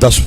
10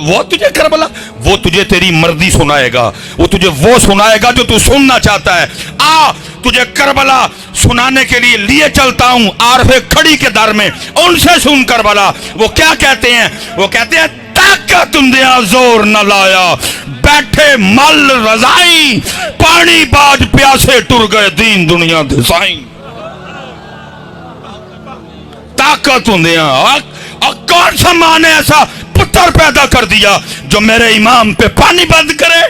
وہ تجھے کربلا، وہ تجھے تیری مرضی سنائے گا، وہ تجھے وہ سنائے گا جو تو سننا چاہتا ہے. آ تجھے کربلا سنانے کے لیے چلتا ہوں عارف کھڑی کے در میں، ان سے سن کربلا. وہ کیا کہتے ہیں؟ وہ کہتے ہیں طاقت دیا زور نہ لایا، بیٹھے مل رضائی، پانی باج پیاسے ٹر گئے دین دنیا دے سائیں. طاقت دیا. اور کون سا ماں نے ایسا پتر پیدا کر دیا جو میرے امام پہ پانی بند کرے؟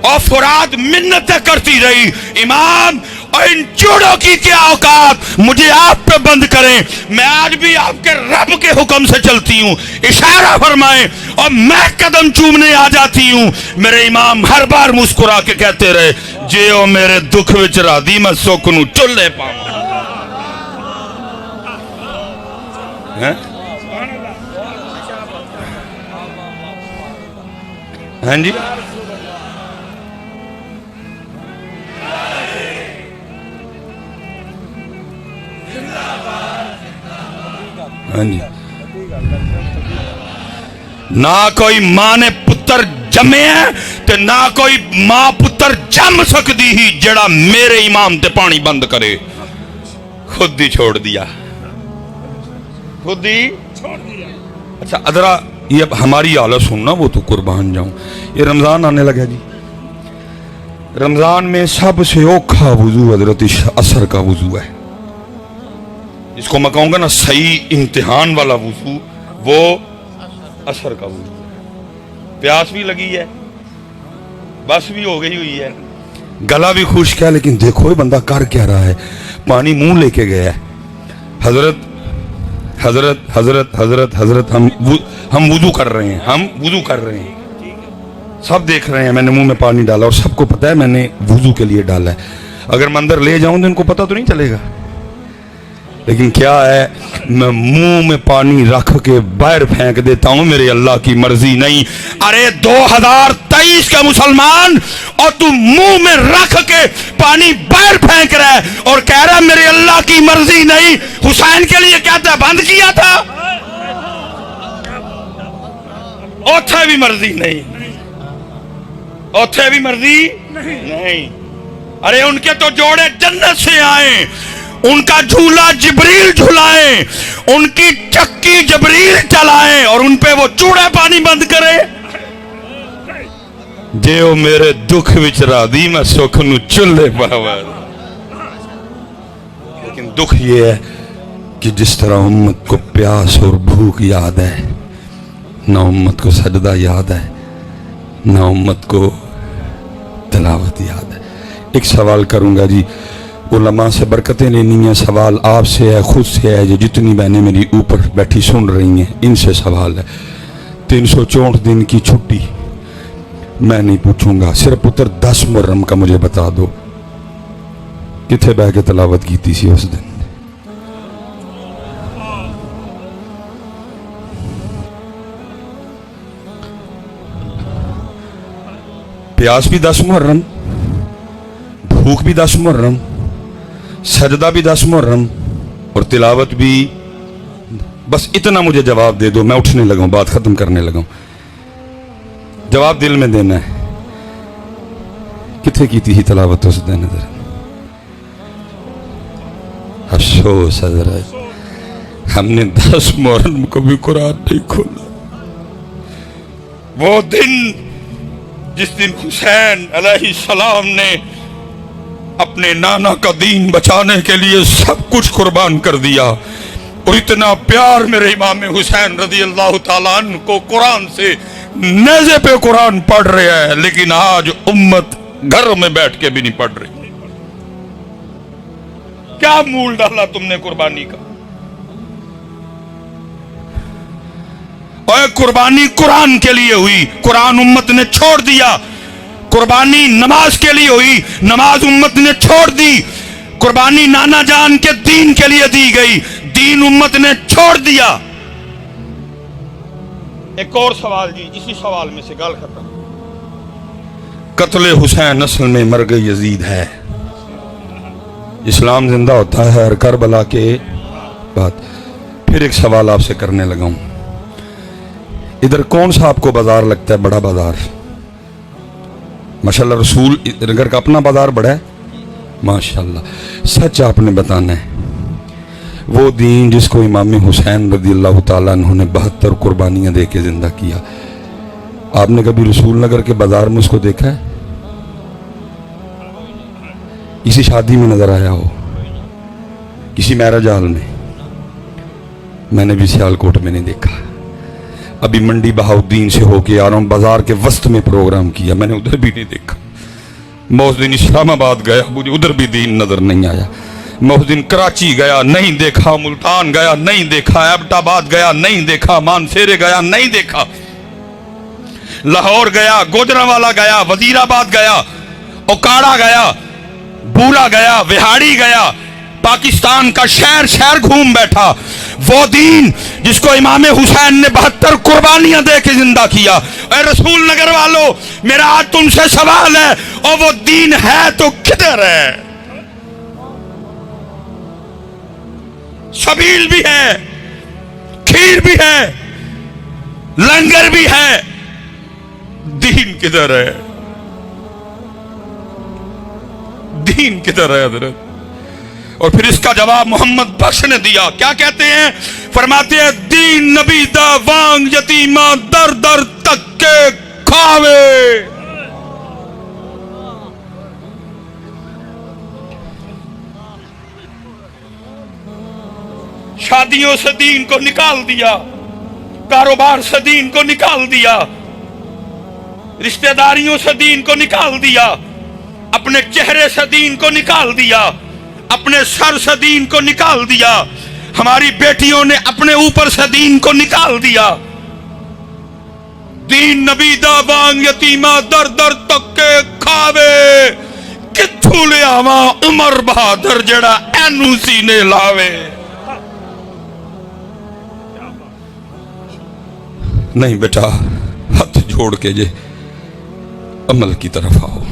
اور فرات منتیں کرتی رہی، امام اور ان چوڑوں کی کیا اوقات مجھے آپ پہ بند کریں، میں آج بھی آپ کے رب کے حکم سے چلتی ہوں، اشارہ فرمائیں اور میں قدم چومنے آ جاتی ہوں. میرے امام ہر بار مسکرا کے کہتے رہے جیو میرے دکھ وچ رادی میں سکھ نو چلے پاؤں. ہاں جی ہاں جی. نہ کوئی ماں نے پتر جمے ہیں تے نہ کوئی ماں پتر جم سکتی ہی جڑا میرے امام تے پانی بند کرے. خود ہی چھوڑ دیا، خود ہی چھوڑ دیا. اچھا ادرا یہ اب ہماری حالت سننا، وہ تو قربان جاؤں. یہ رمضان آنے لگا جی. رمضان میں سب سے اوکھا وضو حضرت عصر کا وضو ہے. اس کو میں کہوں گا نا صحیح امتحان والا وضو وہ عصر کا وضو ہے. پیاس بھی لگی ہے، بس بھی ہو گئی ہوئی ہے، گلا بھی خشک ہے، لیکن دیکھو یہ بندہ کر کیا رہا ہے، پانی منہ لے کے گیا ہے. حضرت حضرت حضرت حضرت حضرت ہم وضو کر رہے ہیں، ہم وضو کر رہے ہیں، سب دیکھ رہے ہیں. میں نے منہ میں پانی ڈالا اور سب کو پتا ہے میں نے وضو کے لیے ڈالا ہے. اگر میں اندر لے جاؤں تو ان کو پتا تو نہیں چلے گا، لیکن کیا ہے میں منہ میں پانی رکھ کے باہر پھینک دیتا ہوں، میرے اللہ کی مرضی نہیں. ارے 2023 کا مسلمان اور تو منہ میں رکھ کے پانی باہر پھینک رہا ہے اور کہہ رہا میرے اللہ کی مرضی نہیں. حسین کے لیے کہتا ہے بند کیا تھا، اوتھے بھی مرضی نہیں، اوتھے بھی مرضی نہیں. ارے ان کے تو جوڑے جنت سے آئے، ان کا جھولا جبریل جھلائیں، ان کی چکی جبریل چلائیں اور ان پہ وہ چوڑے پانی بند کرے. جیو میرے دکھ وچ رادی میں سکھ نو چلے پاوا. لیکن دکھ یہ ہے کہ جس طرح امت کو پیاس اور بھوک یاد ہے، نہ امت کو سجدہ یاد ہے، نہ امت کو تلاوت یاد ہے. ایک سوال کروں گا جی، علماء سے برکتیں لینی ہیں. سوال آپ سے ہے، خود سے ہے، جو جتنی بہنیں میری اوپر بیٹھی سن رہی ہیں ان سے سوال ہے. 364 دن کی چھٹی میں نہیں پوچھوں گا، صرف پتر 10 محرم کا مجھے بتا دو کتنے بہ کے تلاوت کیتی سی اس دن. پیاس بھی 10 محرم، بھوک بھی 10 محرم، سجدہ بھی 10 محرم اور تلاوت بھی. بس اتنا مجھے جواب دے دو، میں اٹھنے لگا ہوں، بات ختم کرنے لگا ہوں. جواب دل میں دینا ہے. کتنے کی تھی تلاوت اس دن؟ افسوس حضرت ہم نے 10 محرم کو بھی قرآن نہیں کھولا. وہ دن جس دن حسین علیہ السلام نے اپنے نانا کا دین بچانے کے لیے سب کچھ قربان کر دیا، اور اتنا پیار میرے امام حسین رضی اللہ تعالیٰ عنہ کو قرآن سے نیزے پہ قرآن پڑھ رہے ہیں، لیکن آج امت گھر میں بیٹھ کے بھی نہیں پڑھ رہی. کیا مول ڈالا تم نے قربانی کا؟ اور قربانی قرآن کے لیے ہوئی، قرآن امت نے چھوڑ دیا. قربانی نماز کے لیے ہوئی، نماز امت نے چھوڑ دی. قربانی نانا جان کے دین کے لیے دی گئی، دین امت نے چھوڑ دیا. ایک اور سوال جی، اسی سوال میں سے گال ختم. قتل حسین اصل میں مرگ یزید ہے. اسلام زندہ ہوتا ہے اور کربلا کے بعد. پھر ایک سوال آپ سے کرنے لگا ہوں. ادھر کون سا آپ کو بازار لگتا ہے بڑا بازار؟ ماشاءاللہ رسول نگر کا اپنا بازار بڑا ہے ماشاءاللہ. سچ آپ نے بتانا ہے. وہ دین جس کو امام حسین رضی اللہ تعالیٰ عنہ نے 72 قربانیاں دے کے زندہ کیا، آپ نے کبھی رسول نگر کے بازار میں اس کو دیکھا ہے؟ کسی شادی میں نظر آیا ہو؟ کسی میرج ہال میں نے بھی سیالکوٹ میں نہیں دیکھا. ابھی منڈی بہاؤدین سے ہو کے آ رہا ہوں، بازار کے وسط میں پروگرام کیا، میں نے ادھر بھی نہیں دیکھا. میں اس دن اسلام آباد گیا، مجھے ادھر بھی دین نظر نہیں آیا. میں اس دن کراچی گیا نہیں دیکھا، ملتان گیا نہیں دیکھا، ایبٹ آباد گیا نہیں دیکھا، مانسیرے گیا نہیں دیکھا، لاہور گیا، گوجرانوالا گیا، وزیر آباد گیا، اوکاڑا گیا، بورا گیا، وہاڑی گیا، پاکستان کا شہر شہر گھوم بیٹھا. وہ دین جس کو امام حسین نے 72 قربانیاں دے کے زندہ کیا. اے رسول نگر والو، میرا آج تم سے سوال ہے، اور وہ دین ہے تو کدھر ہے؟ سبیل بھی ہے، کھیر بھی ہے، لنگر بھی ہے، دین کدھر ہے؟ دین کدھر ہے حضرت؟ اور پھر اس کا جواب محمد بخش نے دیا. کیا کہتے ہیں؟ فرماتے ہیں دین نبی دا وانگ یتیمہ در در تک کے کھاوے. شادیوں سے دین کو نکال دیا، کاروبار سے دین کو نکال دیا، رشتہ داریوں سے دین کو نکال دیا، اپنے چہرے سے دین کو نکال دیا، اپنے سر سے دین کو نکال دیا. ہماری بیٹیوں نے اپنے اوپر سے دین کو نکال دیا. دین نبی دا وانگ یتیمہ در در تک کے کھاوے، کتھوں لے آواں عمر بہادر جڑا اینو سینے لاوے. نہیں بیٹا، ہاتھ جوڑ کے جے عمل کی طرف آؤ.